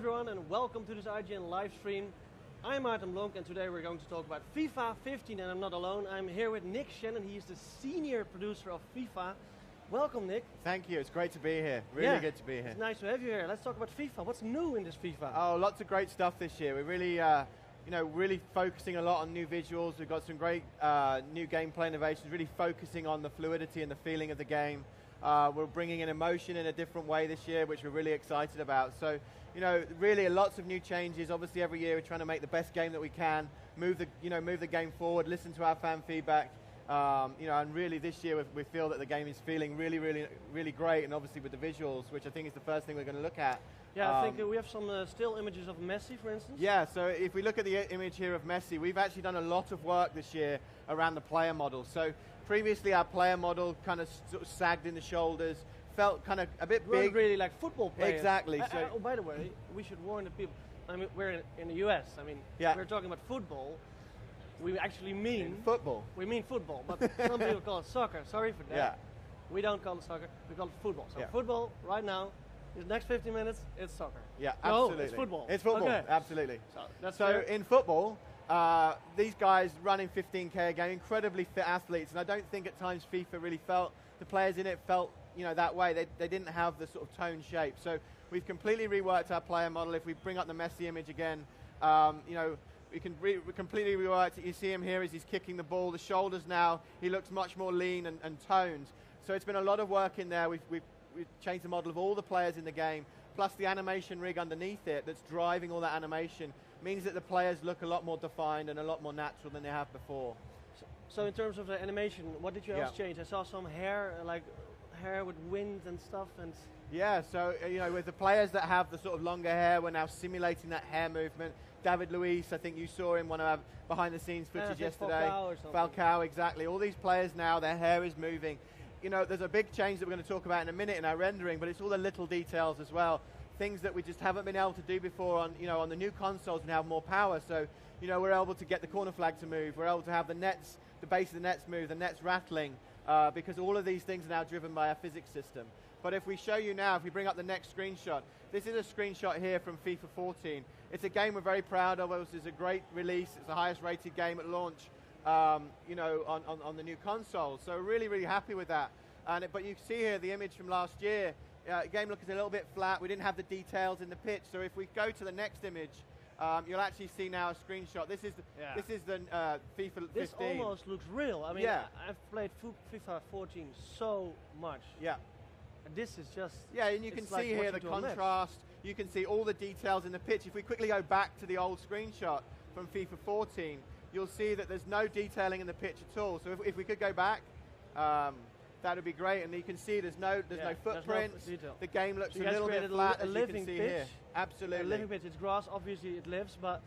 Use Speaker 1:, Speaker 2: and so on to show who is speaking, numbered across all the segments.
Speaker 1: everyone and welcome to this IGN live stream. I'm Maarten Blonk and today we're going to talk about FIFA 15 and I'm not alone. I'm here with Nick Shannon, he is the senior producer of FIFA. Welcome Nick.
Speaker 2: Thank you, it's great to be here. Really good to be here.
Speaker 1: It's nice to have you here. Let's talk about FIFA. What's new in this FIFA?
Speaker 2: Oh, lots of great stuff this year. We're really, really focusing a lot on new visuals. We've got some great new gameplay innovations, really focusing on the fluidity and the feeling of the game. We're bringing in emotion in a different way this year, which we're really excited about. So, really lots of new changes. Obviously, every year we're trying to make the best game that we can, move the game forward, listen to our fan feedback. And really this year we feel that the game is feeling really great, and obviously with the visuals, which I think is the first thing we're going to look at.
Speaker 1: Yeah, I think we have some still images of Messi, for instance.
Speaker 2: Yeah, so if we look at the image here of Messi, we've actually done a lot of work this year around the player model. So previously our player model kind of sort of sagged in the shoulders, felt kind of a bit big.
Speaker 1: Really like football players.
Speaker 2: Exactly.
Speaker 1: Oh, by the way, we should warn the people. I mean, we're in the US. I mean, we're talking about football. We actually mean
Speaker 2: football.
Speaker 1: We mean football, but some people call it soccer. Sorry for that. Yeah. We don't call it soccer. We call it football. So football right now. The next 50 minutes, it's soccer.
Speaker 2: Yeah, absolutely.
Speaker 1: No, it's football.
Speaker 2: It's football,
Speaker 1: okay.
Speaker 2: Absolutely.
Speaker 1: So
Speaker 2: in football, these guys running 15K a game, incredibly fit athletes, and I don't think at times FIFA really felt, the players in it felt that way. They didn't have the sort of tone shape. So we've completely reworked our player model. If we bring up the Messi image again, we can completely rework it. You see him here as he's kicking the ball. The shoulders now, he looks much more lean and toned. So it's been a lot of work in there. We've changed the model of all the players in the game, plus the animation rig underneath it that's driving all that animation means that the players look a lot more defined and a lot more natural than they have before.
Speaker 1: So in terms of the animation, what did you else change? I saw some hair, like hair with wind and stuff. And
Speaker 2: yeah, so with the players that have the sort of longer hair, we're now simulating that hair movement. David Luiz, I think you saw in one of our behind-the-scenes footage yesterday. Falcao, exactly. All these players now, their hair is moving. There's a big change that we're going to talk about in a minute in our rendering, but it's all the little details as well. Things that we just haven't been able to do before on the new consoles and have more power. So, we're able to get the corner flag to move. We're able to have the nets, the base of the nets move, the nets rattling, because all of these things are now driven by our physics system. But if we show you now, if we bring up the next screenshot, this is a screenshot here from FIFA 14. It's a game we're very proud of. It's a great release. It's the highest rated game at launch. On the new console, so really happy with that. But you see here the image from last year. The game looks a little bit flat. We didn't have the details in the pitch. So if we go to the next image, you'll actually see now a screenshot. This is the FIFA 15.
Speaker 1: This almost looks real. I mean, I've played FIFA 14 so much.
Speaker 2: Yeah.
Speaker 1: This is just
Speaker 2: and you can see here the contrast. You can see all the details in the pitch. If we quickly go back to the old screenshot from FIFA 14. You'll see that there's no detailing in the pitch at all. So if we could go back, that would be great. And you can see there's no footprints. The game looks a little bit flat, as you can see here. Absolutely.
Speaker 1: A living pitch. It's grass. Obviously, it lives. But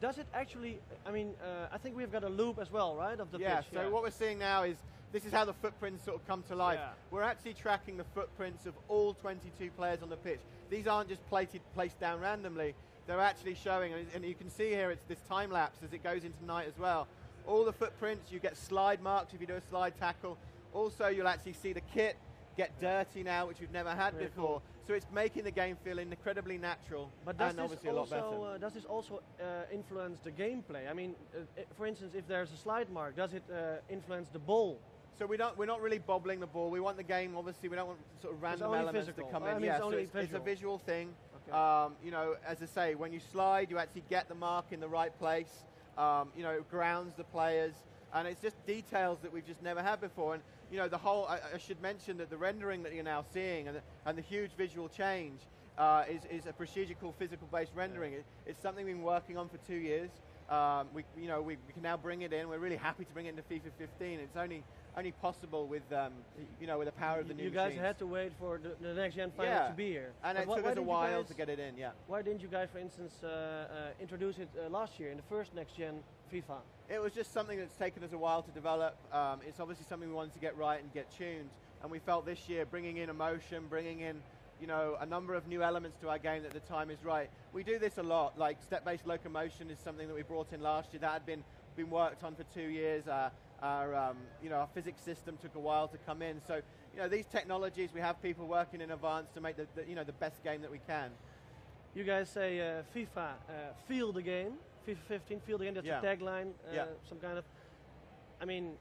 Speaker 1: does it actually? I mean, I think we've got a loop as well, right, of the pitch.
Speaker 2: So what we're seeing now is this is how the footprints sort of come to life. We're actually tracking the footprints of all 22 players on the pitch. These aren't just placed down randomly. They're actually showing, and you can see here it's this time lapse as it goes into night as well. All the footprints, you get slide marks if you do a slide tackle. Also, you'll actually see the kit get dirty now, which we've never had before. Cool. So it's making the game feel incredibly natural, but and obviously a lot better.
Speaker 1: Does this also influence the gameplay? I mean, for instance, if there's a slide mark, does it influence the ball?
Speaker 2: So we're not really bobbling the ball. We want the game, obviously, we don't want sort of random elements to come in. It's a visual thing. Okay. As I say, when you slide, you actually get the mark in the right place. It grounds the players, and it's just details that we've just never had before. And the whole, I should mention that the rendering that you're now seeing and the huge visual change is a procedural physical-based rendering. It's something we've been working on for 2 years. We can now bring it in. We're really happy to bring it into FIFA 15. It's only possible with with the power of the new
Speaker 1: You guys
Speaker 2: machines.
Speaker 1: had to wait for the next gen final to be here,
Speaker 2: and it took us a while to get it in.
Speaker 1: Why didn't you guys, for instance, introduce it last year in the first next gen FIFA?
Speaker 2: It was just something that's taken us a while to develop. It's obviously something we wanted to get right and get tuned, and we felt this year bringing in emotion, bringing in a number of new elements to our game that the time is right. We do this a lot, like step-based locomotion is something that we brought in last year. That had been worked on for 2 years. Our physics system took a while to come in. So these technologies, we have people working in advance to make the best game that we can.
Speaker 1: You guys say FIFA, feel the game. FIFA 15, feel the game. That's
Speaker 2: Yeah.
Speaker 1: a tagline,
Speaker 2: Yeah.
Speaker 1: some kind of. I mean,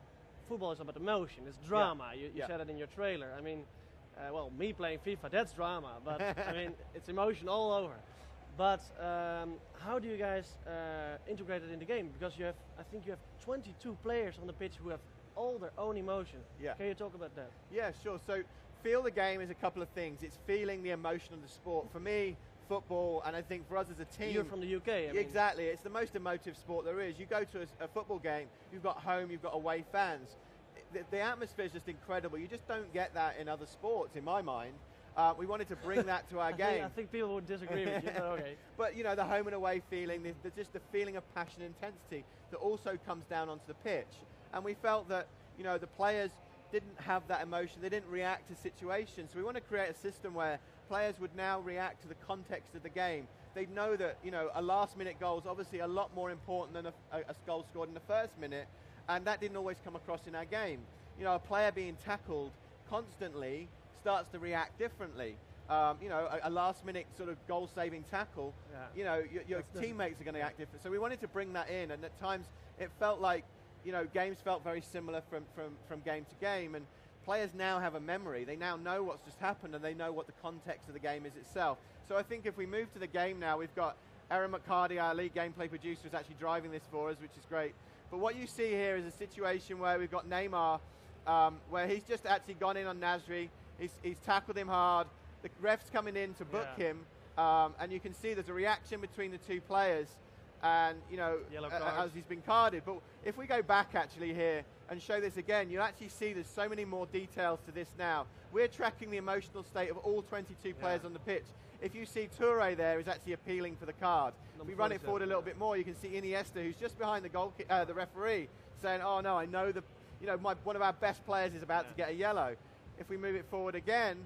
Speaker 1: football is about emotion. It's drama.
Speaker 2: Yeah.
Speaker 1: You said it in your trailer. I mean, well, me playing FIFA, that's drama. But I mean, it's emotion all over. But how do you guys integrate it in the game? Because you have, I think you have 22 players on the pitch who have all their own emotion.
Speaker 2: Yeah.
Speaker 1: Can you talk about that?
Speaker 2: Yeah, sure. So feel the game is a couple of things. It's feeling the emotion of the sport. For me, football, and I think for us as a team.
Speaker 1: You're from the UK, I mean.
Speaker 2: Exactly. It's the most emotive sport there is. You go to a football game, you've got home, you've got away fans. The atmosphere is just incredible. You just don't get that in other sports, in my mind. We wanted to bring that to our game.
Speaker 1: I think people would disagree with you, but okay.
Speaker 2: But you know, the home and away feeling, just the feeling of passion and intensity that also comes down onto the pitch. And we felt that, you know, the players didn't have that emotion, they didn't react to situations. So we want to create a system where players would now react to the context of the game. They'd know that, you know, a last minute goal is obviously a lot more important than a goal scored in the first minute, and that didn't always come across in our game. You know, a player being tackled constantly starts to react differently. You know, a last minute sort of goal saving tackle, you know, your teammates are going to act different. So we wanted to bring that in, and at times it felt like, you know, games felt very similar from game to game, and players now have a memory. They now know what's just happened, and they know what the context of the game is itself. So I think if we move to the game now, we've got Aaron McCarty, our lead gameplay producer, is actually driving this for us, which is great. But what you see here is a situation where we've got Neymar, where he's just actually gone in on Nasri. He's tackled him hard. The ref's coming in to book him, and you can see there's a reaction between the two players, and you know, as he's been carded. But if we go back actually here and show this again, you actually see there's so many more details to this now. We're tracking the emotional state of all 22 players on the pitch. If you see Toure there is actually appealing for the card. If we run it forward a little bit more, you can see Iniesta, who's just behind the referee, saying, "Oh no, I know one of our best players is about to get a yellow." If we move it forward again,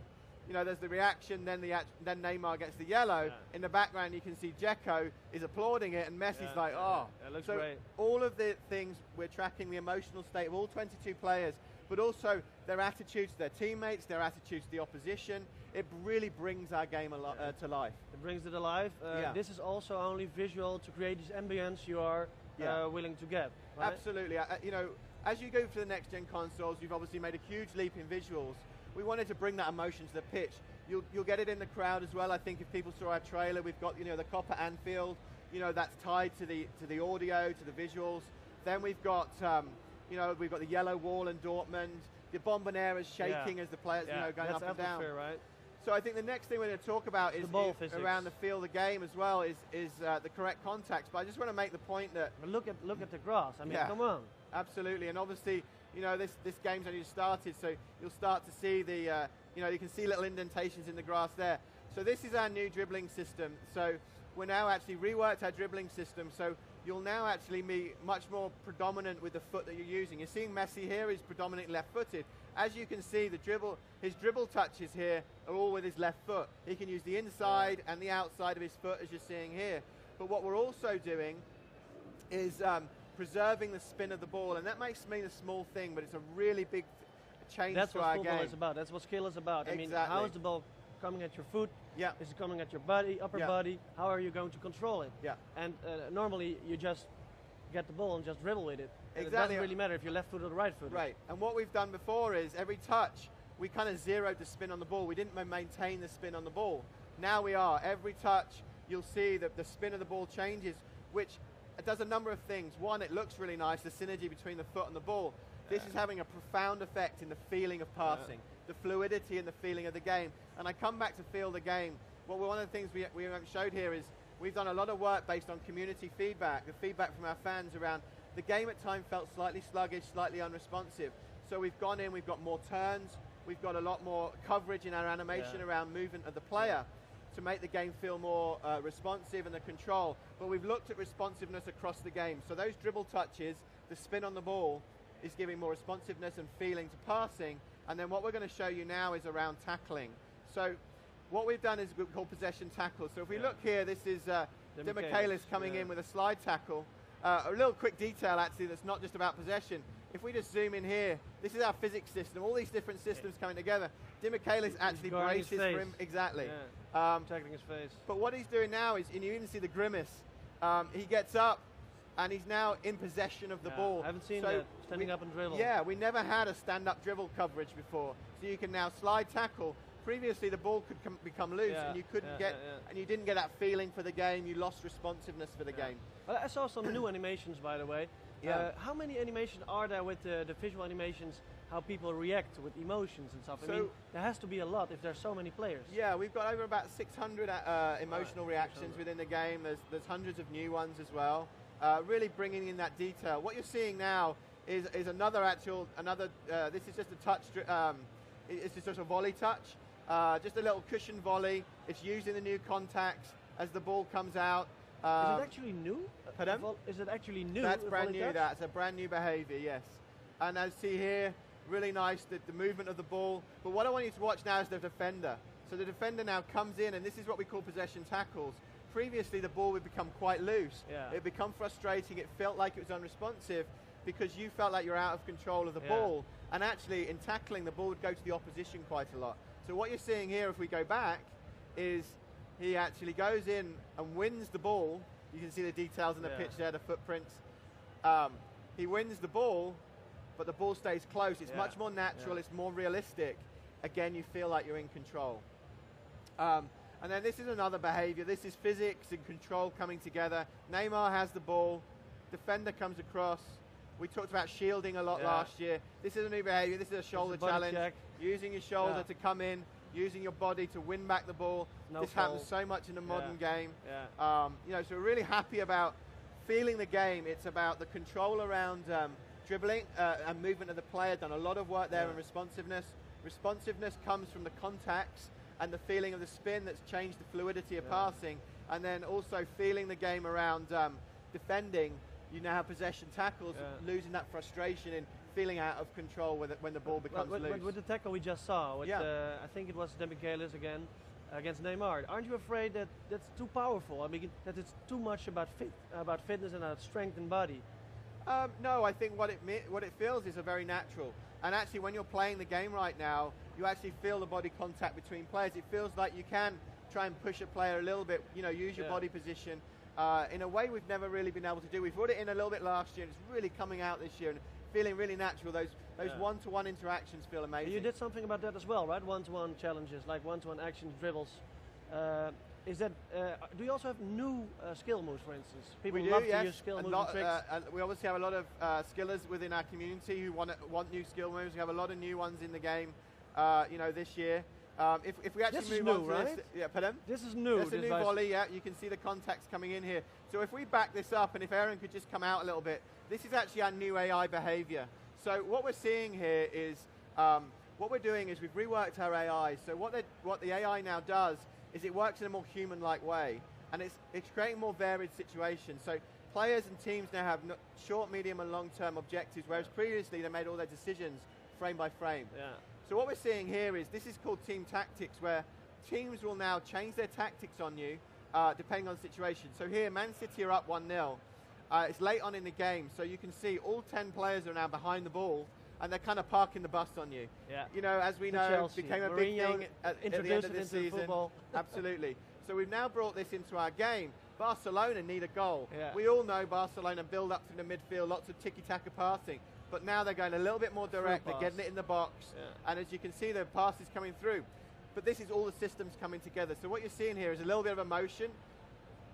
Speaker 2: you know, there's the reaction, then Neymar gets the yellow. In the background, you can see Dzeko is applauding it, and Messi's like, "Oh."
Speaker 1: It looks
Speaker 2: so
Speaker 1: great.
Speaker 2: all of the things, we're tracking the emotional state of all 22 players, but also their attitudes to their teammates, their attitudes to the opposition. It really brings our game to life.
Speaker 1: It brings it alive. This is also only visual to create this ambience you are willing to get. Right?
Speaker 2: Absolutely. You know, as you go for the next gen consoles, you've obviously made a huge leap in visuals. We wanted to bring that emotion to the pitch. You'll get it in the crowd as well. I think if people saw our trailer, we've got, you know, the Copper Anfield. You know, that's tied to the audio, to the visuals. Then we've got you know, we've got the yellow wall in Dortmund. The Bombonera's shaking as the players, you know, going up and down.
Speaker 1: Right?
Speaker 2: So I think the next thing we're going to talk about is around the feel of the game as well is the correct context. But I just want to make the point that
Speaker 1: look at the grass. I mean, come on.
Speaker 2: Absolutely, and obviously, you know, this game's only just started, so you'll start to see the you know, you can see little indentations in the grass there. So this is our new dribbling system. So we're now actually reworked our dribbling system. So you'll now actually be much more predominant with the foot that you're using. You're seeing Messi here, he's predominantly left-footed. As you can see, his dribble touches here are all with his left foot. He can use the inside and the outside of his foot, as you're seeing here. But what we're also doing is preserving the spin of the ball, and that makes me a small thing, but it's a really big change to our game.
Speaker 1: That's what football is about. That's what skill is about.
Speaker 2: Exactly.
Speaker 1: I mean, how is the ball coming at your foot?
Speaker 2: Yeah.
Speaker 1: Is it coming at your body, upper body? How are you going to control it?
Speaker 2: Yeah.
Speaker 1: And normally you just get the ball and just dribble with it.
Speaker 2: Exactly.
Speaker 1: It doesn't really matter if you're left foot or the right foot.
Speaker 2: Right. And what we've done before is every touch we kind of zeroed the spin on the ball. We didn't maintain the spin on the ball. Now we are. Every touch you'll see that the spin of the ball changes, which does a number of things. One, it looks really nice, the synergy between the foot and the ball. This is having a profound effect in the feeling of passing, the fluidity and the feeling of the game. And I come back to feel the game. Well, one of the things we showed here is we've done a lot of work based on community feedback, the feedback from our fans around the game at times felt slightly sluggish, slightly unresponsive. So we've gone in, we've got more turns, we've got a lot more coverage in our animation around movement of the player to make the game feel more responsive and the control. But we've looked at responsiveness across the game. So those dribble touches, the spin on the ball, is giving more responsiveness and feeling to passing. And then what we're going to show you now is around tackling. So what we've done is we call possession tackle. So if we look here, this is Demichelis coming in with a slide tackle. A little quick detail actually that's not just about possession. if we just zoom in here, this is our physics system, all these different systems coming together. Demichelis actually braces for him. Exactly.
Speaker 1: Yeah. Protecting his face.
Speaker 2: But what he's doing now is, and you even see the grimace, he gets up, and he's now in possession of the ball.
Speaker 1: I haven't seen that, standing up and dribble.
Speaker 2: Yeah, we never had a stand-up dribble coverage before. So you can now slide tackle. Previously, the ball could become loose, and you couldn't and you didn't get that feeling for the game. You lost responsiveness for the game.
Speaker 1: Well, I saw some new animations, by the way. How many animations are there with the visual animations, how people react with emotions and stuff? I mean, there has to be a lot if there's so many players.
Speaker 2: Yeah, we've got over about 600 emotional reactions within the game. There's hundreds of new ones as well. Really bringing in that detail. What you're seeing now is another. This is just a touch. It's just a volley touch. Just a little cushion volley. It's using the new contacts as the ball comes out.
Speaker 1: Is it actually new?
Speaker 2: Pardon?
Speaker 1: Is it actually new?
Speaker 2: That's brand new. That's a brand new behavior. Yes. And as you see here, really nice the movement of the ball. But what I want you to watch now is the defender. So the defender now comes in, and this is what we call possession tackles. Previously, the ball would become quite loose. Yeah. It would become frustrating. It felt like it was unresponsive because you felt like you're out of control of the ball. And actually, in tackling, the ball would go to the opposition quite a lot. So what you're seeing here, if we go back, is he actually goes in and wins the ball. You can see the details in the pitch there, the footprints. He wins the ball, but the ball stays close. It's much more natural. It's more realistic. Again, you feel like you're in control. And then this is another behavior. This is physics and control coming together. Neymar has the ball. Defender comes across. We talked about shielding a lot last year. This is a new behavior. This is a shoulder challenge. Check. Using your shoulder to come in, using your body to win back the ball. This happens so much in the modern game. You know, so we're really happy about feeling the game. It's about the control around dribbling and movement of the player. Done a lot of work there in responsiveness. Responsiveness comes from the contacts and the feeling of the spin that's changed the fluidity of passing. And then also feeling the game around defending. You now have possession tackles, losing that frustration and feeling out of control when the ball becomes loose.
Speaker 1: With the tackle we just saw, with, I think it was Demichelis again against Neymar. Aren't you afraid that that's too powerful? I mean, that it's too much about fitness and about strength and body?
Speaker 2: No, I think what it feels is a very natural. And actually, when you're playing the game right now, you actually feel the body contact between players. It feels like you can try and push a player a little bit. You know, use your body position. In a way we've never really been able to do. We've brought it in a little bit last year, and it's really coming out this year and feeling really natural. Those one-to-one interactions feel amazing.
Speaker 1: You did something about that as well, right? One-to-one challenges, like one-to-one actions, dribbles. Is that? Do you also have new skill moves, for instance? People love to use skill moves and tricks.
Speaker 2: We obviously have a lot of skillers within our community who want new skill moves. We have a lot of new ones in the game, you know, this year. If we actually move on to this, pardon?
Speaker 1: This is new.
Speaker 2: That's a new volley. Yeah, you can see the contacts coming in here. So if we back this up, and if Aaron could just come out a little bit, this is actually our new AI behavior. So what we're seeing here is what we're doing is we've reworked our AI. So what the AI now does is it works in a more human-like way, and it's creating more varied situations. So players and teams now have short, medium, and long-term objectives, whereas previously they made all their decisions frame by frame.
Speaker 1: Yeah.
Speaker 2: So what we're seeing here is this is called team tactics, where teams will now change their tactics on you depending on the situation. So here, Man City are up 1-0. It's late on in the game, so you can see all 10 players are now behind the ball, and they're kind of parking the bus on you.
Speaker 1: Yeah.
Speaker 2: You know, as we know, it became a big thing at the end of this season. Absolutely. So we've now brought this into our game. Barcelona need a goal. Yeah. We all know Barcelona build up through the midfield, lots of tiki-taka passing. But now they're going a little bit more direct. They're getting it in the box. Yeah. And as you can see, the pass is coming through. But this is all the systems coming together. So what you're seeing here is a little bit of emotion.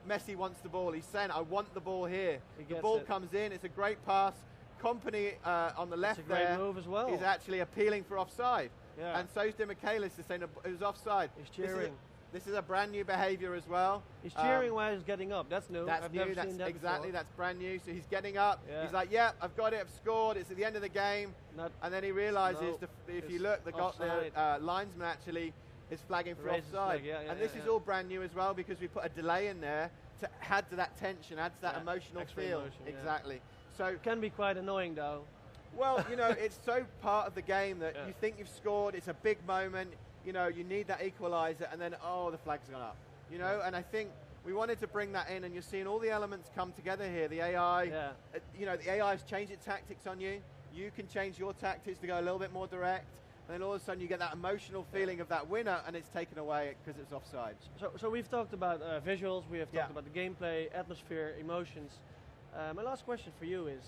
Speaker 2: Messi wants the ball. He's saying, I want the ball here. The ball comes in. It's a great pass. Company on the left there
Speaker 1: move as well.
Speaker 2: Is actually appealing for offside. Yeah. And so's Demichelis is saying it was offside.
Speaker 1: He's cheering.
Speaker 2: This is a brand new behavior as well.
Speaker 1: He's cheering while he's getting up. That's new.
Speaker 2: That's new. That's exactly. That's brand new. So he's getting up. Yeah. He's like, "Yeah, I've got it. I've scored. It's at the end of the game." And then he realizes, if you look, the linesman actually is flagging for offside. And this is all brand new as well, because we put a delay in there to add to that tension, add to that emotional feel. Exactly. So
Speaker 1: it can be quite annoying, though.
Speaker 2: Well, you know, it's so part of the game that you think you've scored. It's a big moment. You know, you need that equalizer, and then, oh, the flag's gone up. You know, and I think we wanted to bring that in, and you're seeing all the elements come together here. The AI, you know, the AI has changed its tactics on you. you can change your tactics to go a little bit more direct, and then all of a sudden you get that emotional feeling of that winner, and it's taken away because it's offside.
Speaker 1: So we've talked about visuals, we have talked about the gameplay, atmosphere, emotions. My last question for you is,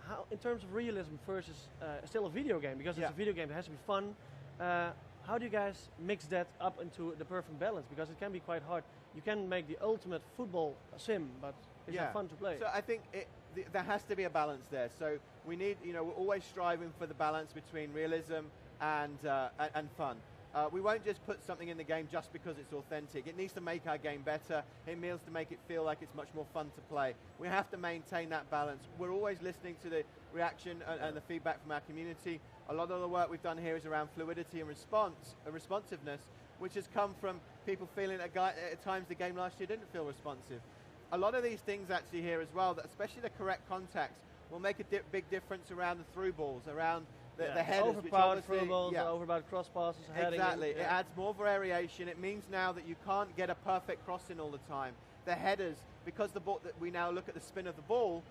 Speaker 1: how, in terms of realism versus still a video game, because it's a video game, it has to be fun, how do you guys mix that up into the perfect balance? Because it can be quite hard. You can make the ultimate football sim, but is it fun to play?
Speaker 2: So I think there has to be a balance there. So we need, we're always striving for the balance between realism and fun. We won't just put something in the game just because it's authentic. It needs to make our game better. It needs to make it feel like it's much more fun to play. We have to maintain that balance. We're always listening to the reaction and the feedback from our community. A lot of the work we've done here is around fluidity and responsiveness, which has come from people feeling at times the game last year didn't feel responsive. A lot of these things actually here as well, that especially the correct contacts, will make a big difference around the through balls, around the headers,
Speaker 1: overpowered through balls, overpowered cross passes,
Speaker 2: exactly. It adds more variation. It means now that you can't get a perfect crossing all the time. The headers, because the ball, that we now look at the spin of the ball,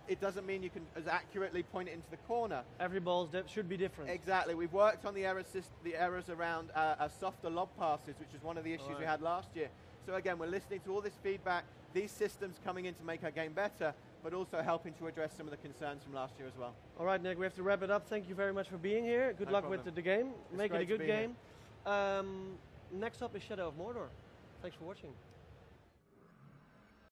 Speaker 2: it doesn't mean you can as accurately point it into the corner.
Speaker 1: Every ball should be different.
Speaker 2: Exactly. We've worked on the errors around softer lob passes, which is one of the issues we had last year. So again, we're listening to all this feedback, these systems coming in to make our game better, but also helping to address some of the concerns from last year as well.
Speaker 1: All right, Nick, we have to wrap it up. Thank you very much for being here. Good luck with the game. Make it a good game. Next up is Shadow of Mordor. Thanks for watching.